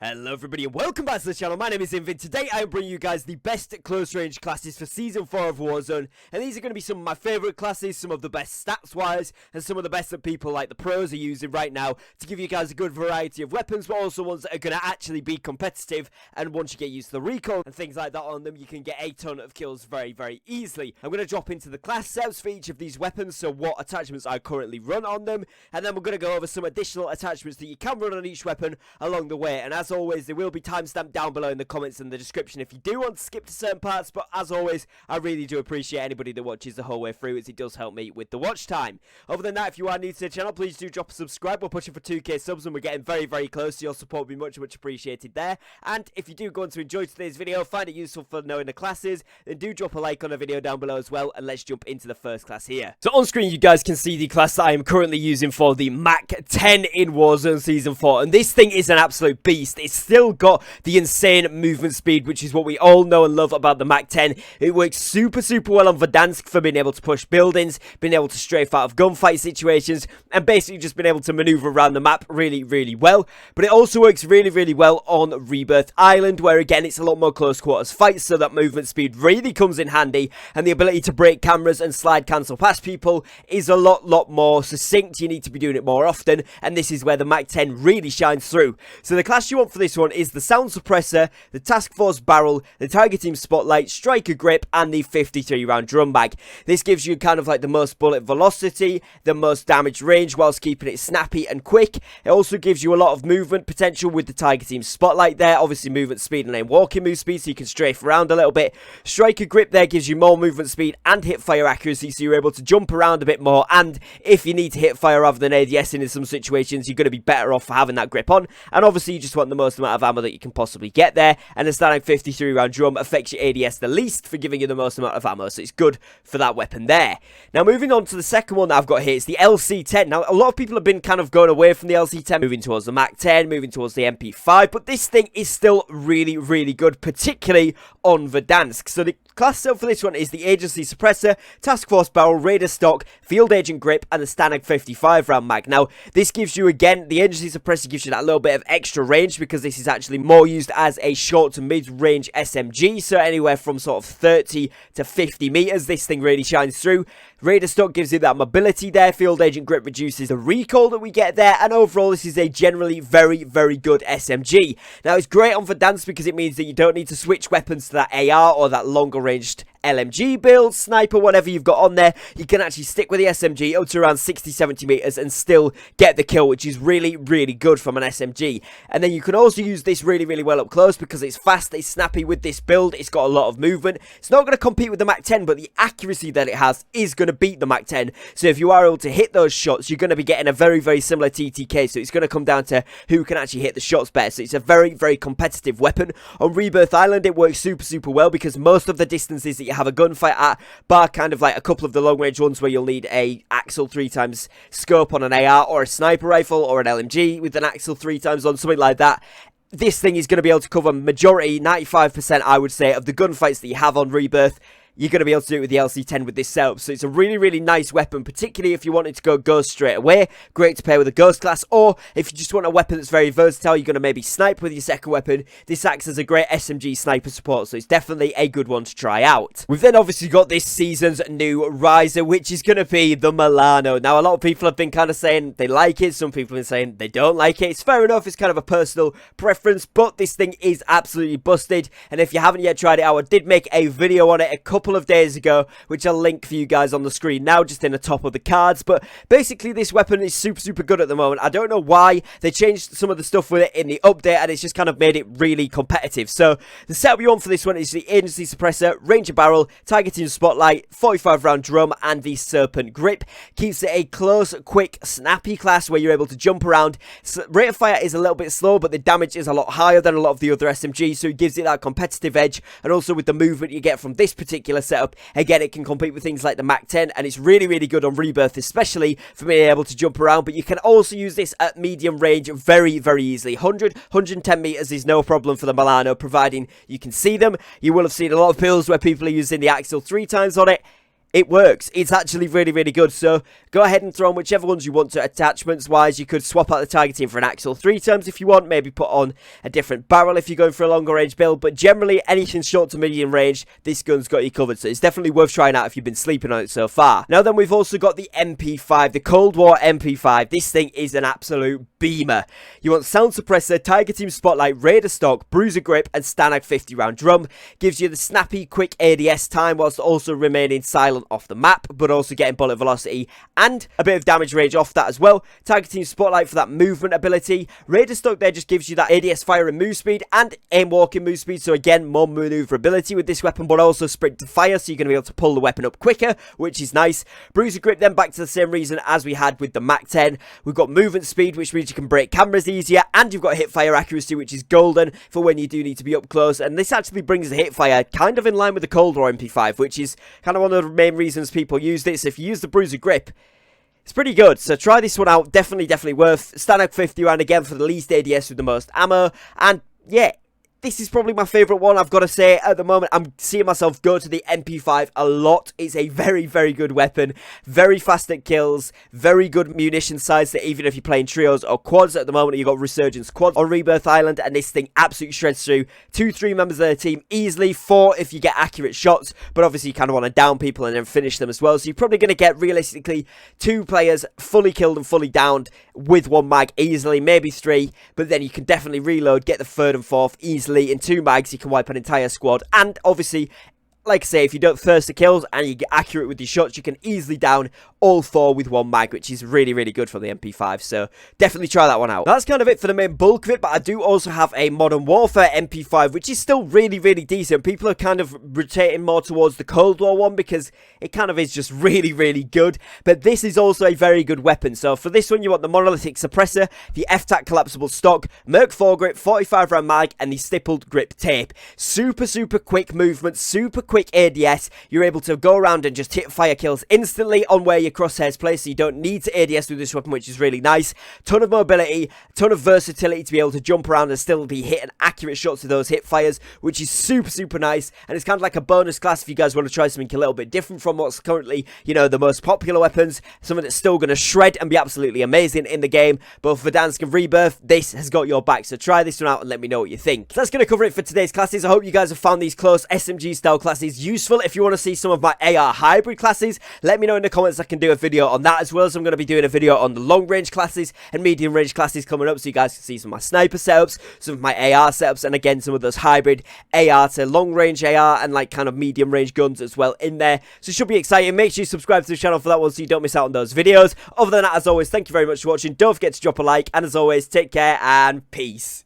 Hello everybody and welcome back to the channel. My name is Invin. Today I am bringing you guys the best close range classes for Season 4 of Warzone. And these are going to be some of my favourite classes, some of the best stats wise, and some of the best that people like the pros are using right now to give you guys a good variety of weapons, but also ones that are going to actually be competitive. And once you get used to the recoil and things like that on them, you can get a ton of kills very easily. I'm going to drop into the class setups for each of these weapons, so what attachments I currently run on them. And then we're going to go over some additional attachments that you can run on each weapon along the way. And as always, they will be timestamped down below in the comments and the description if you do want to skip to certain parts, but as always, I really do appreciate anybody that watches the whole way through, as it does help me with the watch time. Other than that, if you are new to the channel, please do drop a subscribe. We're pushing for 2k subs and we're getting very close, so your support will be much appreciated there. And if you do go on to enjoy today's video, find it useful for knowing the classes, then do drop a like on the video down below as well, and let's jump into the first class here. So on screen you guys can see the class that I am currently using for the Mac 10 in Warzone Season 4, and this thing is an absolute beast. It's still got the insane movement speed, which is what we all know and love about the Mac 10. It works super well on Verdansk for being able to push buildings, being able to strafe out of gunfight situations, and basically just being able to maneuver around the map really well. But it also works really well on Rebirth Island, where again it's a lot more close quarters fights, so that movement speed really comes in handy, and the ability to break cameras and slide cancel past people is a lot more succinct. You need to be doing it more often, and this is where the Mac 10 really shines through. So the class you want for this one is the Sound Suppressor, the Task Force Barrel, the Targeting Spotlight, Striker Grip, and the 53 round drum bag. This gives you kind of like the most bullet velocity, the most damage range, whilst keeping it snappy and quick. It also gives you a lot of movement potential with the Targeting Spotlight there, obviously movement speed and then walking move speed, so you can strafe around a little bit. Striker Grip there gives you more movement speed and hip fire accuracy, so you're able to jump around a bit more, and if you need to hit fire rather than ADSing in some situations, you're going to be better off for having that grip on. And obviously you just want the most amount of ammo that you can possibly get there, and the standard 53 round drum affects your ADS the least for giving you the most amount of ammo, so it's good for that weapon there. Now moving on to the second one that I've got here, it's the LC10. Now a lot of people have been kind of going away from the LC10, moving towards the Mac 10, moving towards the MP5, but this thing is still really good, particularly on Verdansk. So the class setup for this one is the Agency Suppressor, Task Force Barrel, Raider Stock, Field Agent Grip, and the Stanag 55 round mag. Now this gives you, again, the Agency Suppressor gives you that little bit of extra range, because this is actually more used as a short to mid-range SMG, so anywhere from sort of 30 to 50 meters, this thing really shines through. Raider Stock gives you that mobility there, Field Agent Grip reduces the recoil that we get there, and overall this is a generally very good SMG. Now it's great on Verdansk because it means that you don't need to switch weapons to that AR or that longer ranged LMG build, sniper, whatever you've got on there. You can actually stick with the SMG up to around 60-70 meters and still get the kill, which is really good from an SMG. And then you can also use this really well up close because it's fast, it's snappy with this build, it's got a lot of movement. It's not going to compete with the Mac 10, but the accuracy that it has is going to beat the Mac 10. So if you are able to hit those shots, you're going to be getting a very similar TTK. So it's going to come down to who can actually hit the shots better. So it's a very competitive weapon. On Rebirth Island, it works super well because most of the distances that you have a gunfight at, bar kind of like a couple of the long range ones where you'll need a Axle 3x scope on an AR, or a sniper rifle, or an LMG with an Axle 3x on, something like that. This thing is going to be able to cover majority, 95% I would say, of the gunfights that you have on Rebirth. You're going to be able to do it with the LC10 with this setup. So it's a really nice weapon, particularly if you wanted to go Ghost straight away. Great to pair with a Ghost class, or if you just want a weapon that's very versatile, you're going to maybe snipe with your second weapon. This acts as a great SMG sniper support, so it's definitely a good one to try out. We've then obviously got this season's new riser, which is going to be the Milano. Now a lot of people have been kind of saying they like it, some people have been saying they don't like it. It's fair enough, it's kind of a personal preference, but this thing is absolutely busted, and if you haven't yet tried it out, I did make a video on it a couple of days ago, which I'll link for you guys on the screen now, just in the top of the cards. But basically this weapon is super good at the moment. I don't know why they changed some of the stuff with it in the update, and it's just kind of made it really competitive. So the setup you want for this one is the Agency Suppressor, Ranger Barrel, Targeting Spotlight, 45 round drum, and the Serpent Grip. Keeps it a close, quick, snappy class where you're able to jump around. So rate of fire is a little bit slow, but the damage is a lot higher than a lot of the other SMGs, so it gives it that competitive edge. And also with the movement you get from this particular setup, again, it can compete with things like the Mac 10, and it's really good on Rebirth, especially for being able to jump around. But you can also use this at medium range very easily. 110 meters is no problem for the Milano, providing you can see them. You will have seen a lot of builds where people are using the Axle 3x on it. it works. It's actually really, really good. So go ahead and throw on whichever ones you want to. Attachments wise, you could swap out the targeting for an Axle 3 times if you want. Maybe put on a different barrel if you're going for a longer range build. But generally, anything short to medium range, this gun's got you covered. So it's definitely worth trying out if you've been sleeping on it so far. Now then, we've also got the MP5, the Cold War MP5. This thing is an absolute beamer. You want sound suppressor, Tiger Team Spotlight, Raider stock, Bruiser grip, and Stanag 50 round drum. Gives you the snappy, quick ADS time whilst also remaining silent off the map, but also getting bullet velocity and a bit of damage range off that as well. Tiger Team Spotlight for that movement ability. Raider stock there just gives you that ADS fire and move speed and aim walking move speed, so again more maneuverability with this weapon, but also sprint to fire, so you're going to be able to pull the weapon up quicker, which is nice. Bruiser grip then back to the same reason as we had with the Mac 10. We've got movement speed, which means you can break cameras easier, and you've got hip fire accuracy, which is golden for when you do need to be up close. And this actually brings the hip fire kind of in line with the Cold War MP5, which is kind of one of the main reasons people use this. If you use the Bruiser grip, it's pretty good, so try this one out. Definitely worth. Stanag 50 round again for the least ADS with the most ammo, and yeah, this is probably my favourite one, I've got to say. At the moment, I'm seeing myself go to the MP5 a lot. It's a very, very good weapon. Very fast at kills. Very good munition size, that even if you're playing trios or quads. At the moment, you've got Resurgence quad on Rebirth Island, and this thing absolutely shreds through 2-3 members of the team easily. 4 if you get accurate shots, but obviously you kind of want to down people and then finish them as well. So you're probably going to get, realistically, 2 players fully killed and fully downed with 1 mag easily, maybe 3, but then you can definitely reload, get the 3rd and 4th easily. In 2 mags, you can wipe an entire squad, and obviously, like I say, if you don't thirst the kills and you get accurate with your shots, you can easily down all 4 with 1 mag, which is really, really good for the MP5, so definitely try that one out. That's kind of it for the main bulk of it, but I do also have a Modern Warfare MP5, which is still really, really decent. People are kind of rotating more towards the Cold War one because it kind of is just really, really good, but this is also a very good weapon. So for this one, you want the Monolithic Suppressor, the F-Tac Collapsible Stock, Merc 4-Grip, 45 round mag, and the Stippled Grip Tape. Super, super quick movement, super quick ADS. You're able to go around and just hit fire kills instantly on where your crosshairs place, so you don't need to ADS with this weapon, which is really nice. Ton of mobility, ton of versatility to be able to jump around and still be hitting accurate shots with those hip fires, which is super, super nice. And it's kind of like a bonus class if you guys want to try something a little bit different from what's currently, you know, the most popular weapons. Something that's still going to shred and be absolutely amazing in the game. But for Verdansk and Rebirth, this has got your back. So try this one out and let me know what you think. So that's going to cover it for today's classes. I hope you guys have found these close SMG style classes useful. If you want to see some of my AR hybrid classes, let me know in the comments. I can do a video on that, as well as I'm going to be doing a video on the long range classes and medium range classes coming up, so you guys can see some of my sniper setups, some of my AR setups, and again some of those hybrid AR to long range AR and like kind of medium range guns as well in there. So it should be exciting. Make sure you subscribe to the channel for that one so you don't miss out on those videos. Other than that, as always, thank you very much for watching. Don't forget to drop a like, and as always, take care and peace.